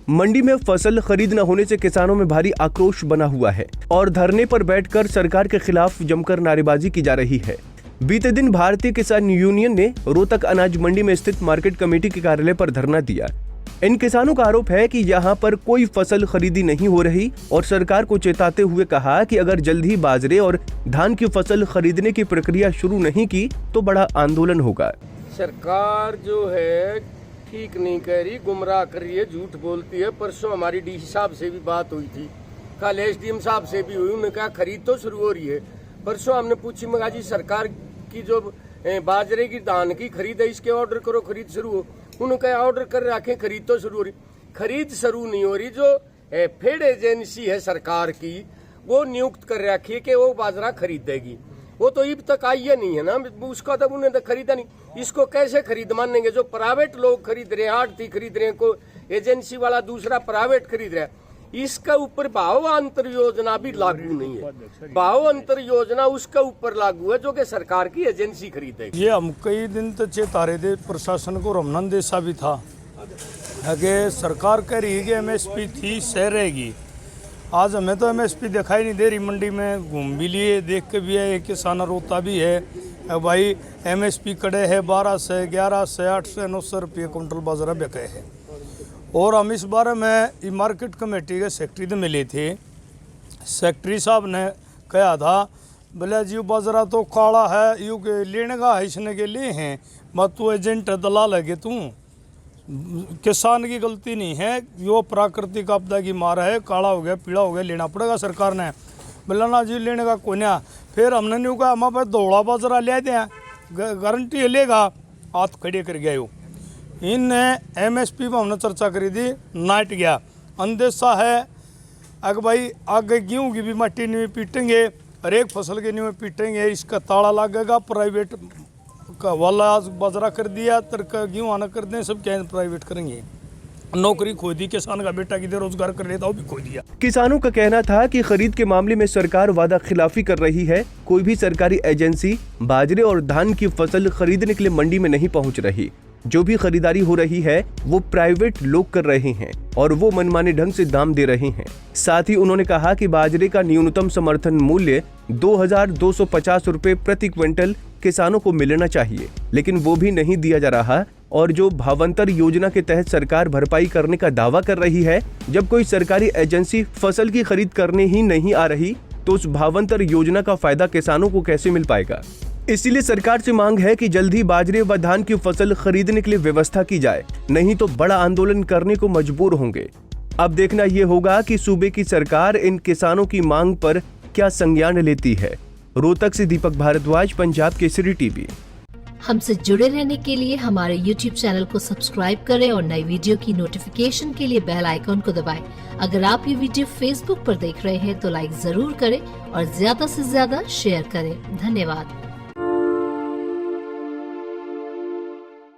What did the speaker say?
मंडी में फसल खरीद न होने से किसानों में भारी आक्रोश बना हुआ है और धरने पर बैठकर सरकार के खिलाफ जमकर नारेबाजी की जा रही है। बीते दिन भारतीय किसान यूनियन ने रोहतक अनाज मंडी में स्थित मार्केट कमेटी के कार्यालय पर धरना दिया। इन किसानों का आरोप है कि यहाँ पर कोई फसल खरीदी नहीं हो रही और सरकार को चेताते हुए कहा कि अगर जल्द ही बाजरे और धान की फसल खरीदने की प्रक्रिया शुरू नहीं की तो बड़ा आंदोलन होगा। सरकार जो है ठीक नहीं कह रही, गुमराह कर रही है, झूठ बोलती है। परसों हमारी डीसी साहब से भी बात हुई थी, कल एसडीएम साहब से भी हुई। उन्होंने कहा खरीद तो शुरू हो रही है। परसों हमने पूछी, मगा जी सरकार की जो बाजरे की धान की खरीद है इसके ऑर्डर करो, खरीद शुरू हो। उन्होंने कहा ऑर्डर कर रखे, खरीद तो शुरू हो रही। खरीद शुरू नहीं हो रही। जो फीड एजेंसी है सरकार की वो नियुक्त कर रखी है कि वो बाजरा खरीद देगी, वो तो अब तक आई नहीं है ना, उसका तब उन्हें तो खरीदा नहीं। इसको कैसे खरीद मानेंगे? जो प्राइवेट लोग खरीद रहे हैं, आड़ती खरीद रहे हैं, को एजेंसी वाला दूसरा प्राइवेट खरीद रहा है। इसका ऊपर भाव अंतर योजना भी लागू नहीं है। भाव अंतर योजना उसके ऊपर लागू है जो कि सरकार की एजेंसी खरीदेगी। ये हम कई दिन तक चेता रहे थे प्रशासन को, रमनन देसा भी था कि सरकार कह रही है कि एमएसपी थी सह रहेगी। आज हमें तो एमएसपी दिखाई नहीं दे रही। मंडी में घूम भी लिए, देख के भी है, किसान रोता भी है भाई एमएसपी कड़े है 1200, 1100, 800, 900 रुपये कुंटल बाजरा बिके है। और हम इस बारे में मार्केट कमेटी के सेक्रेटरी से मिले थे। सेक्रेटरी साहब ने कहा था बोले जी बाजरा तो काला है, यू के लेने का है, इसने के लिए हैं, मत तू एजेंट दलाल है, तू किसान की गलती नहीं है, यो प्राकृतिक आपदा की मार है, काला हो गया पीला हो गया, लेना पड़ेगा सरकार ने। बोला ना जी लेने का कोई ना। फिर हमने नहीं कहा हमारे पास धोला बाजरा ले दें, गारंटी लेगा, हाथ खड़े कर गया। यो इन एमएसपी पर हमने चर्चा करी थी, नाट गया। अंदेशा है अगर भाई आगे गेहूँ की भी मट्टी नहीं पीटेंगे, हर एक फसल के नहीं पीटेंगे, इसका ताला लगेगा। प्राइवेट का वाला आज बाजरा कर दिया, तरका गेहूँ आना कर दें, सब क्या प्राइवेट करेंगे। नौकरी खो दी, किसान का बेटा किधर रोजगार कर लेता वो भी खो दिया। किसानों का कहना था कि खरीद के मामले में सरकार वादा खिलाफी कर रही है। कोई भी सरकारी एजेंसी बाजरे और धान की फसल खरीदने के लिए मंडी में नहीं पहुंच रही। जो भी खरीदारी हो रही है वो प्राइवेट लोग कर रहे हैं और वो मनमाने ढंग से दाम दे रहे हैं। साथ ही उन्होंने कहा कि बाजरे का न्यूनतम समर्थन मूल्य 2250 रुपए प्रति क्विंटल किसानों को मिलना चाहिए, लेकिन वो भी नहीं दिया जा रहा। और जो भावांतर योजना के तहत सरकार भरपाई करने का दावा कर रही है, जब कोई सरकारी एजेंसी फसल की खरीद करने ही नहीं आ रही तो उस भावांतर योजना का फायदा किसानों को कैसे मिल पाएगा। इसीलिए सरकार से मांग है कि जल्द ही बाजरे व धान की फसल खरीदने के लिए व्यवस्था की जाए, नहीं तो बड़ा आंदोलन करने को मजबूर होंगे। अब देखना ये होगा कि सूबे की सरकार इन किसानों की मांग पर क्या संज्ञान लेती है। रोहतक से दीपक भारद्वाज, पंजाब केसरी टीवी। हमसे जुड़े रहने के लिए हमारे YouTube चैनल को सब्सक्राइब करें और नई वीडियो की नोटिफिकेशन के लिए बेल आइकॉन को दबाएं। अगर आप ये वीडियो Facebook पर देख रहे हैं तो लाइक जरूर करें और ज्यादा से ज्यादा शेयर करें। धन्यवाद।